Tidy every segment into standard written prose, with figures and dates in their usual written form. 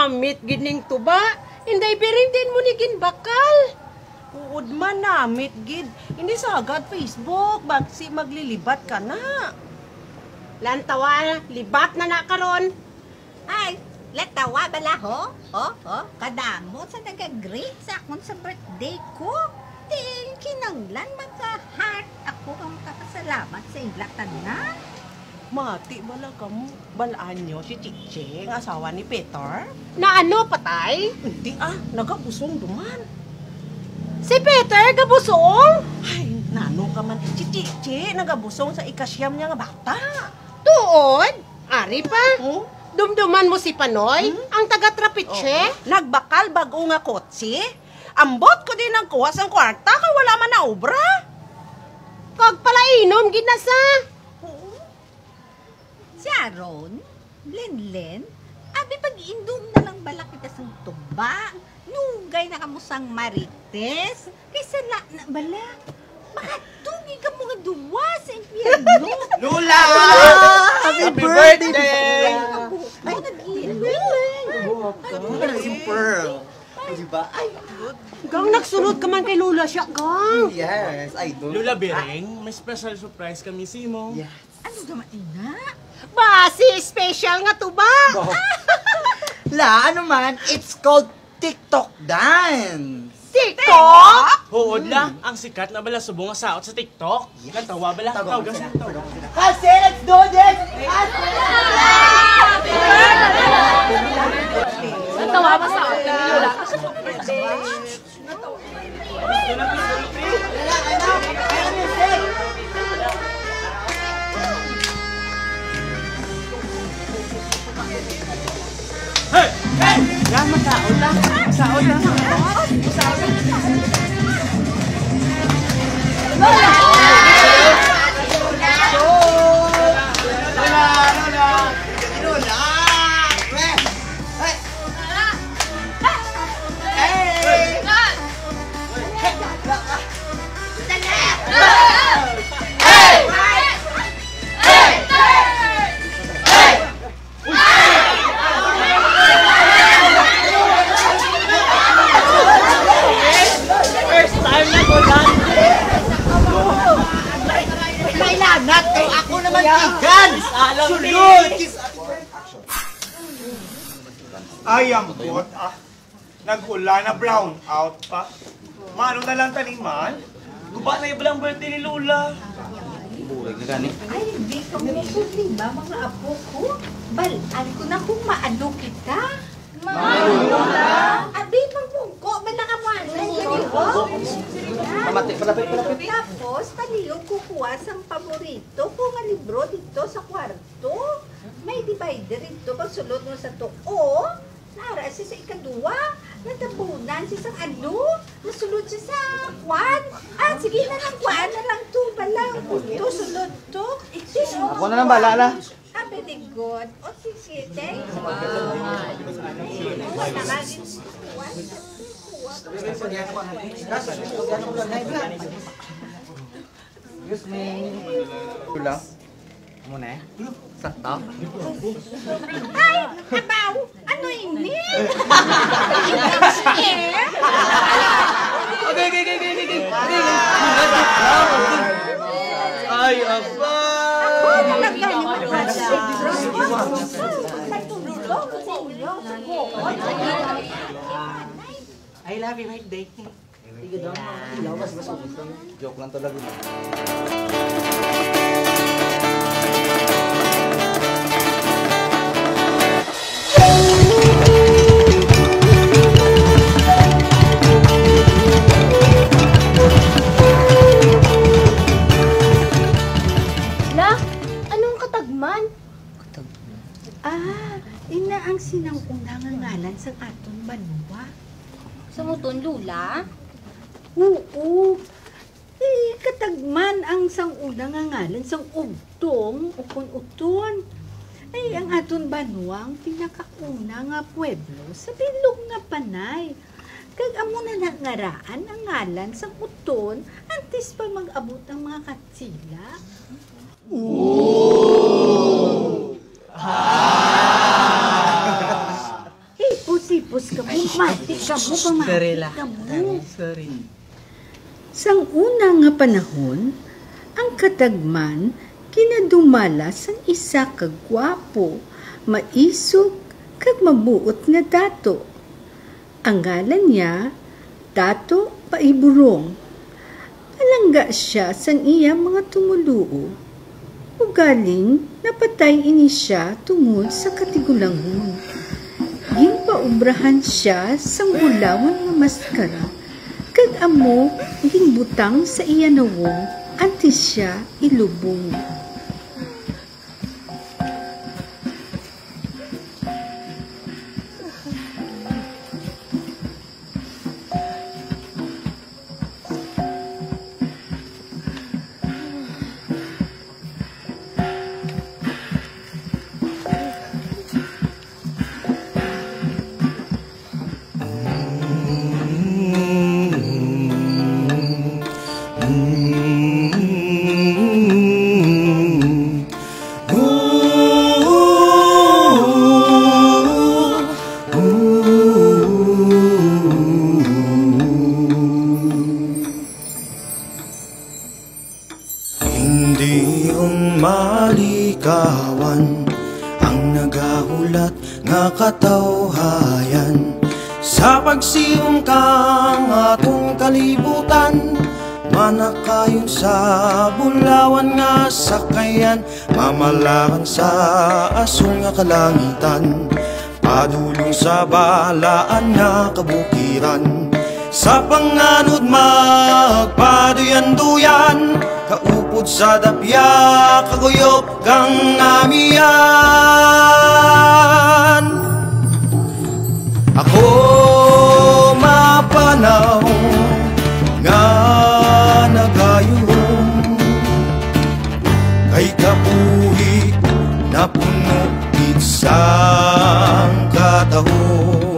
namit gining tuba. Inday biring din mo ni ginbakal. Uod man namit, gid. Hindi sa agad Facebook. Bagsi maglilibat ka na. Lantawa, libat na karon. Ay, latawa bala ho? Kadamo sa nag-greet sa akon sa birthday ko. Di kinanglan maka-heart ako ang kakasalamat sa ila tanan. Mati bala ka mo. Balaan nyo si Chiche, ang asawa ni Peter. Na ano, patay? Hindi nagabusong duman. Si Peter, gabusong? Ay, nano ka man. Si Chiche, nagabusong sa ikasyam niya nga bata. Tuod? Ari pa? Oh? Dumduman mo si Panoy? Ang taga-trapitse? Nagbakal bago nga kotse. Ambot ko din ang kuha sa kwarta kay wala man na obra. Kag pala inom, ginasa. Si Aaron, Lenlen, abi pag-indom na lang bala kita sa tuba. Nugay na kamusang marites. Kaysa na bala. Makatugi ka mga duwa sa impyerno. Lula! Happy birthday! Ay, nag-inom. Yung pearl. Diba? Ay, Gang nagsunod ka man kay Lula siya, gang. yes, idol. Lula Bering, may special surprise kami si mo. Yes. Ano naman ina? Basi, special nga tuba. La, ano man, it's called TikTok dance. TikTok? Huod lang, ang sikat na bala subong nga saot sa TikTok. Kantawa bala, tawag sa Kasi, let's do this! Natawa ba sa akin ni Lula? Hey! Hey! Yan, masaot lang. Masaot lang. Kailangan to ako naman tigan! Sunod! Ay, ang bot nag-ula na brown out pa. Mano na lang taniman? Guba na yung balang birthday ni Lula. Ay, hindi ka mo problema mga apo ko. Balaan ko na kung maano kita. Maano na? Abi, magmungko, bala ka mo ano. Palapit. Tapos, paliyog kukuha sang paborito ko nga libro dito sa kwarto. May divider dito, pagsulod mo sa to. O, nara siya sa ikaduwa. Natabunan siya sa ano. Nasulod siya sa kwan. Sige na lang kwan na lang to. Balang to, sulod to. Ako na lang bala na. Very good. O, sige, thanks. Excuse me. Lula. Muna eh. Sakto. Ay, abaw! Ano ini? Okay. Ay, aba! I love you, birthday. Joke lang talaga. Ina ang sinang-unang ngalan sa aton banwa. Sa muton, Lula? Oo. Katagman ang sang-unang ngalan sang ugtong ukon-uton. Ay, ang aton banwa ang pinakauna nga pueblo sa bilog nga panay. Kag amo na nangaraan ang ngalan sang uton antes pa mag-abot ang mga katsila. Hipos Pus ka mo, mati ka mo, pamati ka mo. Sorry. Sang una nga panahon, ang katagman kinadumala sang isa ka gwapo, maisog kag mabuot nga dato. Ang ngalan niya, Dato Paiburong. Palangga siya sang iya mga tumuluo. Ugaling napatay ini siya tungod sa katigulangon. Ginpaubrahan siya sang bulawan nga maskara. Kag amo ginbutang sa iya nawong antes siya ilubong. Hindi malikawan ang nagahulat nga katawhayan sa pagsiung kang atong kalibutan. Manakayon sa bulawan nga sakayan, mamalakan sa asong nga kalangitan, padulong sa balaan nga kabukiran. Sa panganod magpaduyan-duyan, kaupod sa dapya, kaguyop kang amiyan. Ako mapanaw nga nagayom, kay kabuhi na puno isang katahom.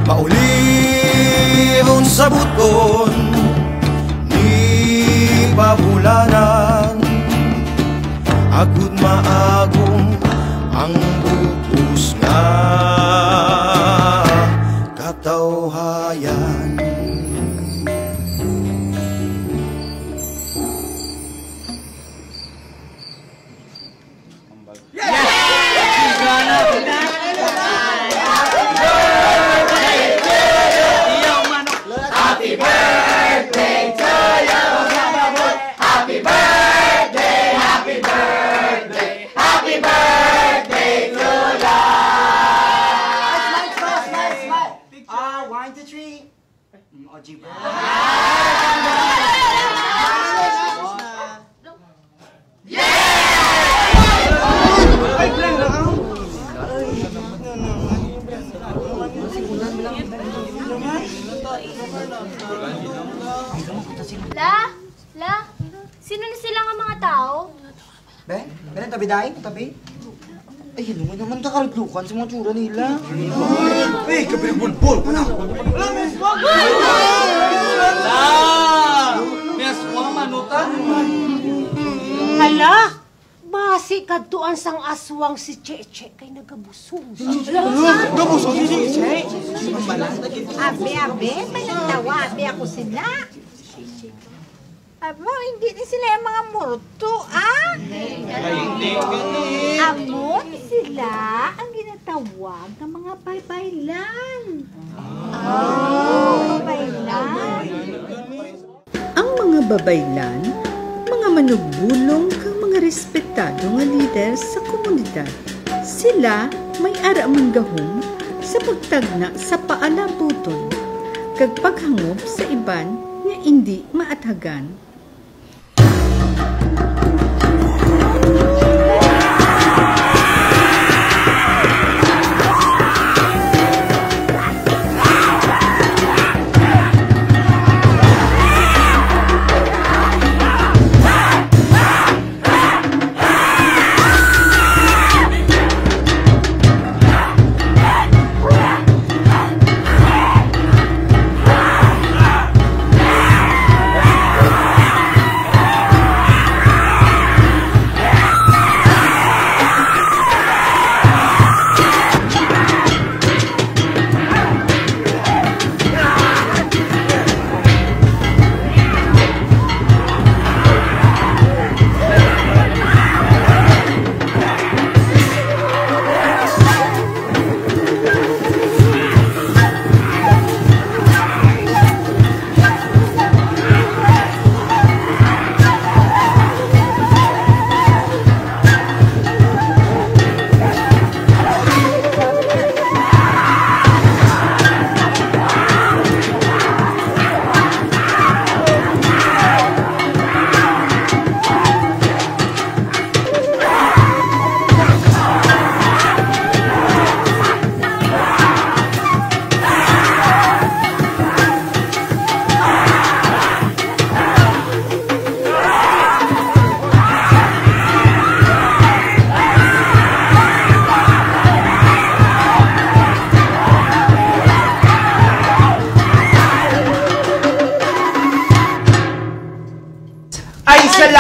Maulihon sa buton ni pabulanan, agud maagong ang butos nga katawhayan. La, sino na sila nga mga tao? Ben, tabi dahi, tabi. Ay, ano mo naman kakaluglukan sa mga tsura nila. Eh, kapilibulbul! La! May aswang manutan. Hala! Basi kaduan sang aswang si Cheche kay nagabusong. Gabusong si Cheche! Abe, managtawa, abe ako sila. Aba, hindi na sila yung mga morto, ah? Amon sila ang ginatawag ng mga baybaylan. Baybaylan. Ang mga babaylan, mga manugbulong kang mga respetado nga lider sa komunidad. Sila may ara man gahom sa pagtagna sa paalabuton, kag paghangop sa iban nga hindi maathagan.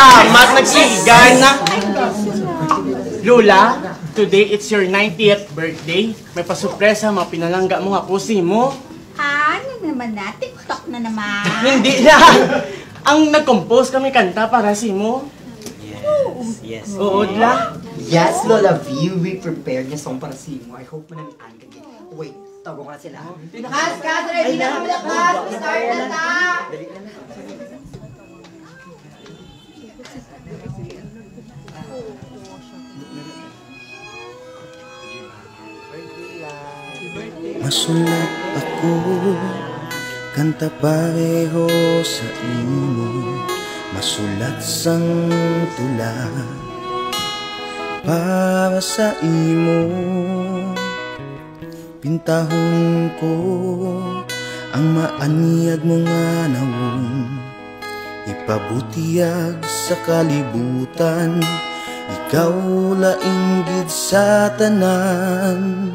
Salamat, nagsigan na. Lola, today it's your 90th birthday. May pasupresa, mga pinalangga mo nga pusi mo. Ano naman na? TikTok na naman. Hindi na. Ang nag-compose kami kanta para si mo. Yes. Oo, la. Yes, Lola V, we prepared niya song para si mo. I hope manamian ka din. Wait, tago ko na sila. Kas, ready na kami lakas. Start na ta. Masulat ako, kanta pareho sa imo. Masulat sang tula para sa imo. Pintahon ko ang maanyag mo nga nawong, ipabutiyag sa kalibutan. Ikaw lainggid sa tanan,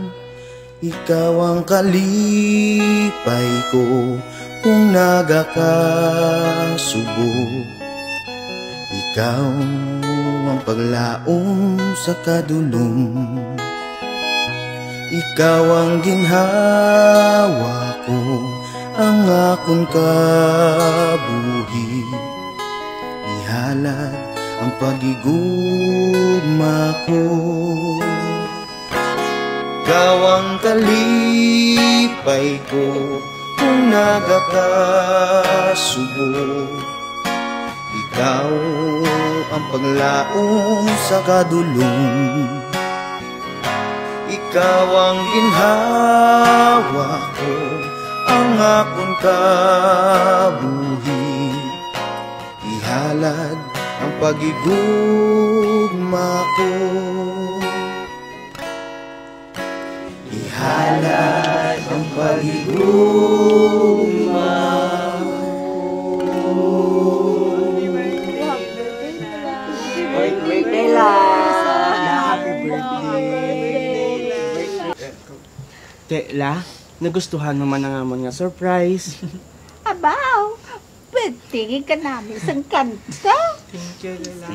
ikaw ang kalipay ko kung nagakasubo. Ikaw ang paglaom sa kadulong, ikaw ang ginhawa ko, ang akong kabuhi. Ihalad ang pagigugma ko, ikaw ang kalipay ko kung nagakasubo. Ikaw ang paglaom sa kadulong, ikaw ang ginhawa ko, ang akong kabuhi. Ihalad ang pagigugma ko, ihalad ang pagigugma ko. Birthday lang! Happy birthday! Tela, nagustuhan mo man ang amon nga surprise. Abaw, pwede ka namin sang kanta. Thank you, Lola.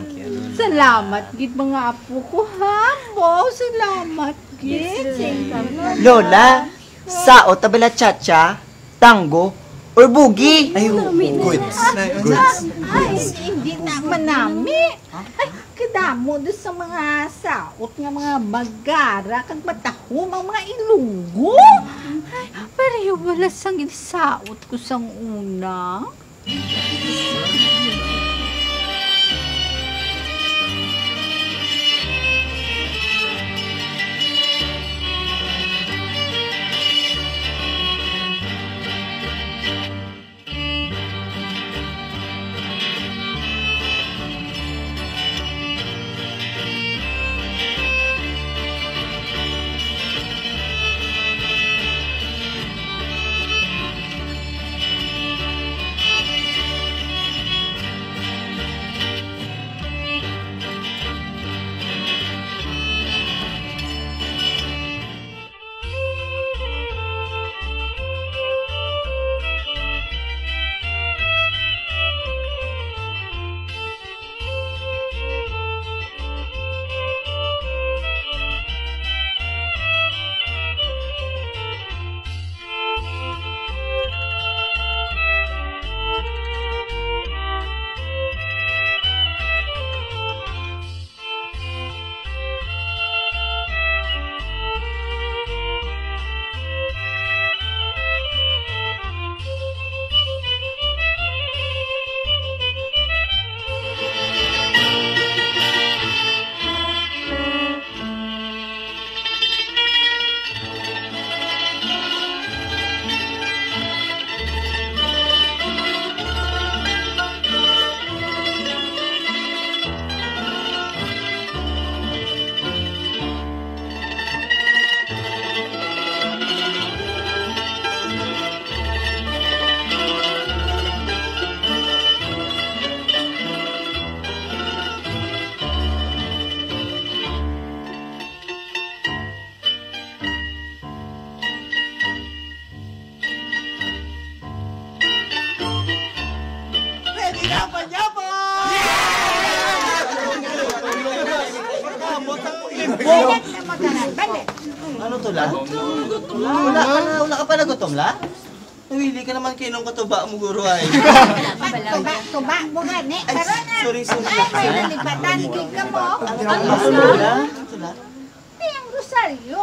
Salamat, gid mga apo ko, ha? Wow, salamat, gid. Lola, sao tabela cha-cha, tango, or boogie? Ay, goods. Ay, hindi naman namin. Ay, kadamo doon sa mga saot nga mga bagara, kag matahom ang mga ilunggo. Ay, pero wala sang saot ko sang una. la? Wala ka pa na gutom la? Nawili ka naman kinong katuba mo guro ay. Tuba mo nga ni. Karon na. Sorry. Ay, may nalipatan. Gig ka mo. Ang rosaryo,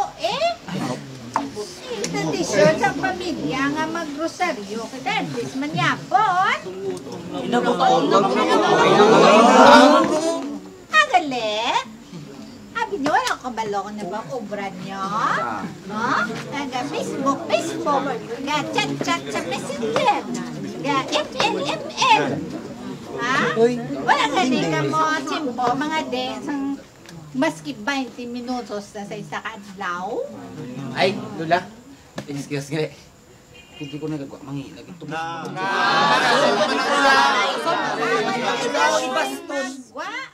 tradisyon sa pamilya nga mag-rosaryo. Kada at least manyapon. Agale. Abi nyo, walang kabalo ko na ba obra nyo? No? Naga Facebook. Naga chat sa Messenger. Naga ML. Ha? Wala galing ka mo, simpo, mga maski 20 minutos na sa isa kadlaw. Ay, Lola. Excuse me. Hindi ko nagagawa. Mangilag ito.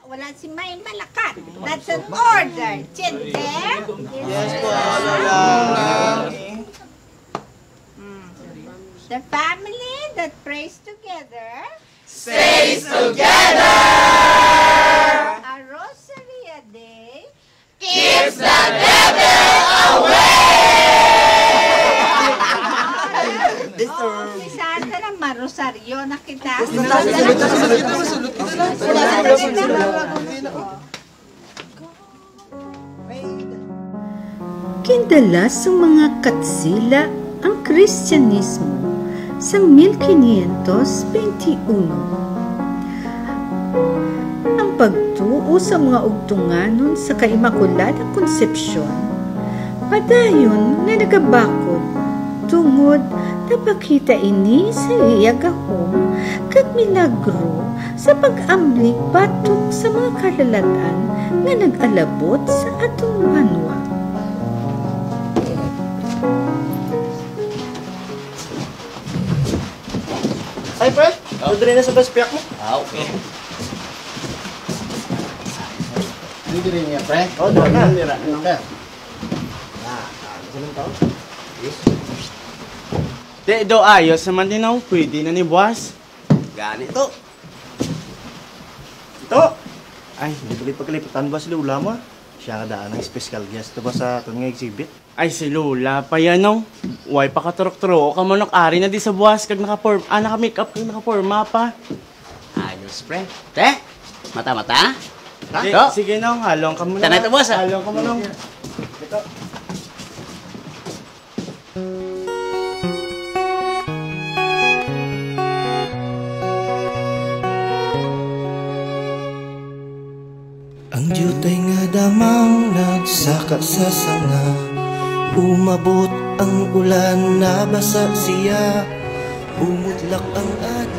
Wala si May Malakat. That's an order. Chender? Yes po, Lola. The family that prays together Stays together! a rosary a day Keeps the devil away! Saan ka na marosaryo na kita? Kindalas ng mga katsila ang Kristyanismo sa 1521. Ang pagtuo sa mga ugtunganon sa Kaimakuladang Konsepsyon, padayon na nagabakod tungod napakita ini sa iyagahom kag milagro sa pag-amlik batok sa mga kalalagan nga nag-alabot sa atong banwa. Ay, pre, nandun na sa baspiak mo. Okay. Hindi rin niya, pre. Oo, doon na. Di, do ayos naman din ako. Pwede na ni Buwas. Ganito. Ito! Ay, hindi pagkaliputan ba si Lola mo? Siya nga daan ng special guest to ba sa itong nga exhibit? Ay, si Lola pa yan, no? Uy, pakaturok-turok ka manok. Ari na di sa Buwas. Kag naka-makeup kag nakaporma pa. Ayos, pre. Te, mata-mata? Di, sige, nong. Halong ka muna. Tanay ito, boss, ha? Halong ka muna. Ito. Ang diyutay nga damang nagsaka sa sanga, umabot ang ulan, nabasa siya, umudlak ang adlaw.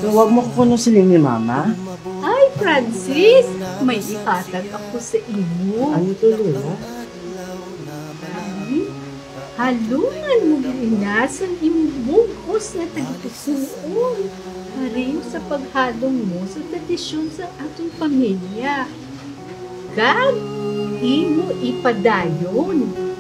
Huwag mo kukuno siling ni Mama. Ay, Francis, may ihatag ako sa imo. Ano to, Lola? Ay, halungan mo ginasan imong bugos na tagapusoon. Harin sa paghalong mo sa tradisyon sa atong pamilya. Kag, imo ipadayon